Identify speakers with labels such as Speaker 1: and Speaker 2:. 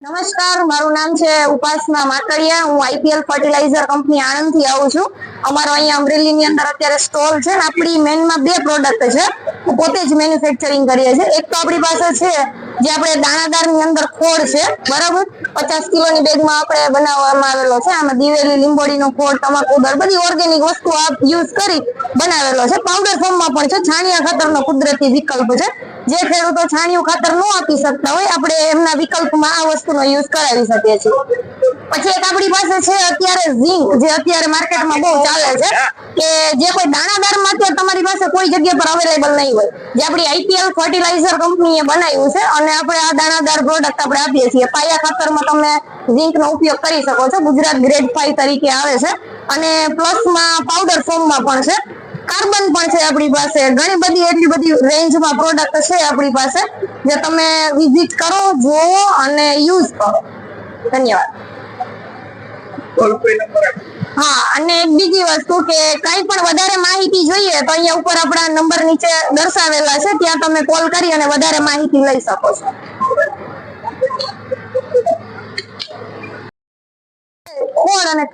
Speaker 1: નમસ્કાર, મારું નામ છે ઉપાસના માકડિયા। હું આઈપીએલ ફર્ટિલાઇઝર કંપની આણંદ થી આવું છું। અમારો અહીંયા અમરેલી ની અંદર અત્યારે સ્ટોલ છે ને, આપણી મેનમાં બે પ્રોડક્ટ છે, પોતે જ મેન્યુફેક્ચરિંગ કરીએ છીએ। એક તો આપણી પાસે છે જે આપણે દાણાદાર ની અંદર ખોળ છે, બરાબર, 50 કિલોની બેગમાં આપણે બનાવવામાં આવેલો છે। આમાં દિવેલી, લીંબોડીનો ખોળ, તમાકુદર, બધી ઓર્ગેનિક વસ્તુ આપ યુઝ કરી બનાવેલો છે। પાવડર ફોર્મમાં પણ છે, છાણિયા ખાતરનો કુદરતી વિકલ્પ છે। જે ખેડૂતો છાણિયું ખાતર ન આપી શકતા હોય, આપણે એમના વિકલ્પમાં આ વસ્તુનો યુઝ કરાવી શકીએ છીએ। પછી એક આપણી પાસે છે અત્યારે ઝીંક, જે અત્યારે માર્કેટમાં બહુ ચાલે છે, કે જે કોઈ દાણાદારમાં અત્યારે તમારી પાસે કોઈ જગ્યા પર અવેલેબલ નહીં હોય, જે આપણી આઈપીએલ ફર્ટિલાઇઝર કંપનીએ બનાવ્યું છે, અને આપણે આ દાણાદાર પ્રોડક્ટ આપણે આપીએ છીએ। પાયા ખાતરમાં તમે ઝીંકનો ઉપયોગ કરી શકો છો, ગુજરાત ગ્રેડ 5 તરીકે આવે છે, અને પ્લસમાં પાવડર ફોર્મમાં પણ છે, કાર્બન પણ છે આપણી પાસે। ઘણી બધી એટલી બધી રેન્જમાં પ્રોડક્ટ છે આપણી પાસે, જે તમે વિઝિટ કરો, જોવો અને યુઝ કરો। ધન્યવાદ। હા, અને એક બીજી વસ્તુ કે કઈ પણ વધારે માહિતી જોઈએ તો અહીંયા ઉપર આપણા નંબર નીચે દર્શાવેલા છે, ત્યાં તમે કોલ કરી અને વધારે માહિતી લઈ શકો છો। ખોળ અને